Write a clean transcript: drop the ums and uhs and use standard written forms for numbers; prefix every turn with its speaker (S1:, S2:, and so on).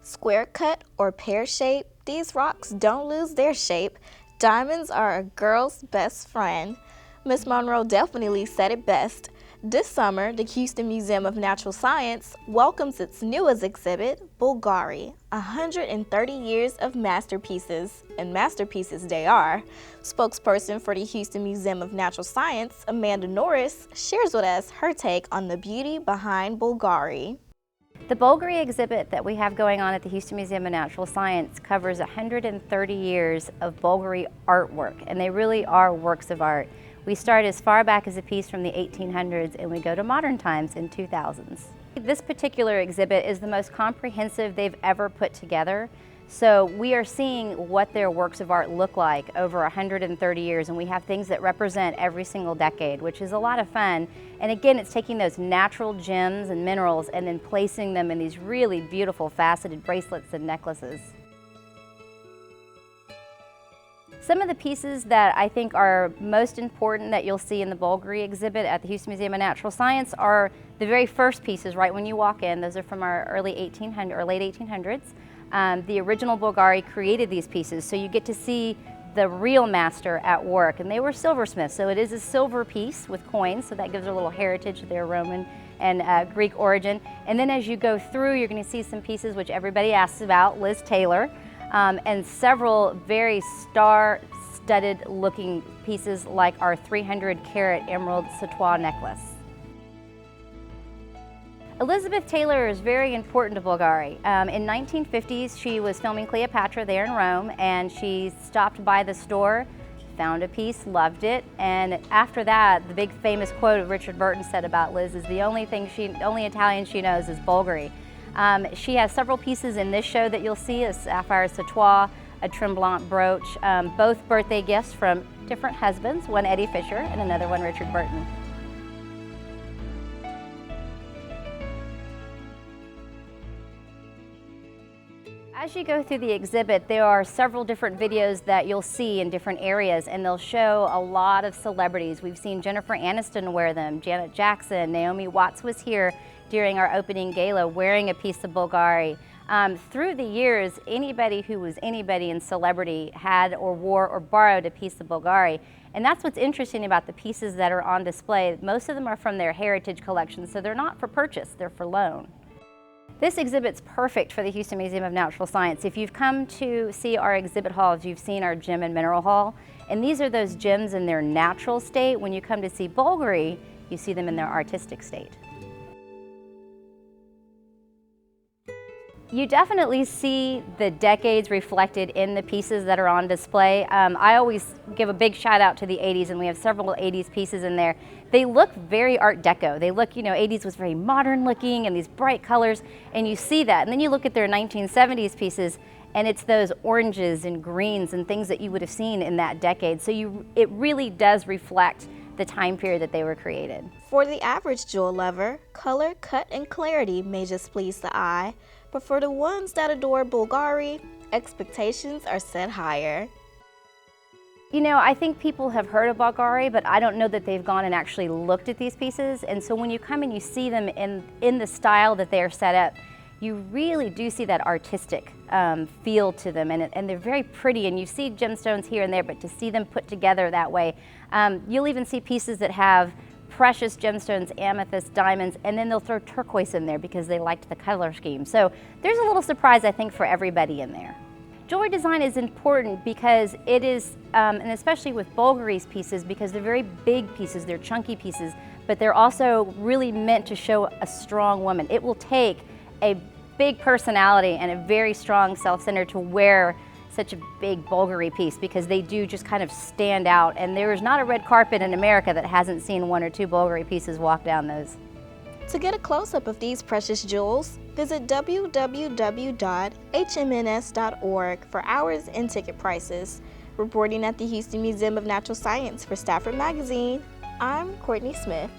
S1: Square cut or pear shape, these rocks don't lose their shape. Diamonds are a girl's best friend. Miss Monroe definitely said it best. This summer, the Houston Museum of Natural Science welcomes its newest exhibit, Bulgari, 130 years of masterpieces, and masterpieces they are. Spokesperson for the Houston Museum of Natural Science, Amanda Norris, shares with us her take on the beauty behind Bulgari.
S2: The Bulgari exhibit that we have going on at the Houston Museum of Natural Science covers 130 years of Bulgari artwork, and they really are works of art. We start as far back as a piece from the 1800s and we go to modern times in 2000s. This particular exhibit is the most comprehensive they've ever put together. So we are seeing what their works of art look like over 130 years, and we have things that represent every single decade, which is a lot of fun. And again, it's taking those natural gems and minerals and then placing them in these really beautiful faceted bracelets and necklaces. Some of the pieces that I think are most important that you'll see in the Bulgari exhibit at the Houston Museum of Natural Science are the very first pieces right when you walk in. Those are from our late 1800s. The original Bulgari created these pieces, so you get to see the real master at work, and they were silversmiths, so it is a silver piece with coins, so that gives a little heritage of their Roman and Greek origin. And then as you go through, you're going to see some pieces which everybody asks about, Liz Taylor, and several very star-studded looking pieces like our 300-carat emerald sautoir necklace. Elizabeth Taylor is very important to Bulgari. In 1950s, she was filming Cleopatra there in Rome, and she stopped by the store, found a piece, loved it, and after that, the big famous quote of Richard Burton said about Liz is the only Italian she knows is Bulgari. She has several pieces in this show that you'll see, a sapphire sautoir, a tremblant brooch, both birthday gifts from different husbands, one Eddie Fisher and another one Richard Burton. As you go through the exhibit, there are several different videos that you'll see in different areas, and they'll show a lot of celebrities. We've seen Jennifer Aniston wear them, Janet Jackson, Naomi Watts was here during our opening gala wearing a piece of Bulgari. Through the years, anybody who was anybody in celebrity had or wore or borrowed a piece of Bulgari. And that's what's interesting about the pieces that are on display. Most of them are from their heritage collection, so they're not for purchase, they're for loan. This exhibit's perfect for the Houston Museum of Natural Science. If you've come to see our exhibit halls, you've seen our gem and mineral hall, and these are those gems in their natural state. When you come to see Bulgari, you see them in their artistic state. You definitely see the decades reflected in the pieces that are on display. I always give a big shout out to the 80s, and we have several 80s pieces in there. They look very Art Deco. They look, 80s was very modern looking and these bright colors, and you see that. And then you look at their 1970s pieces, and it's those oranges and greens and things that you would have seen in that decade. So it really does reflect the time period that they were created.
S1: For the average jewel lover, color, cut, and clarity may just please the eye, but for the ones that adore Bulgari, expectations are set higher.
S2: I think people have heard of Bulgari, but I don't know that they've gone and actually looked at these pieces. And so when you come and you see them in the style that they are set up, you really do see that artistic feel to them, and they're very pretty, and you see gemstones here and there, but to see them put together that way, you'll even see pieces that have precious gemstones, amethyst, diamonds, and then they'll throw turquoise in there because they liked the color scheme. So there's a little surprise, I think, for everybody in there. Jewelry design is important because it is, and especially with Bulgari's pieces, because they're very big pieces, they're chunky pieces, but they're also really meant to show a strong woman. It will take a big personality and a very strong self-centered to wear such a big Bulgari piece, because they do just kind of stand out, and there is not a red carpet in America that hasn't seen one or two Bulgari pieces walk down those.
S1: To get a close-up of these precious jewels, visit www.hmns.org for hours and ticket prices. Reporting at the Houston Museum of Natural Science for Stafford Magazine, I'm Courtney Smith.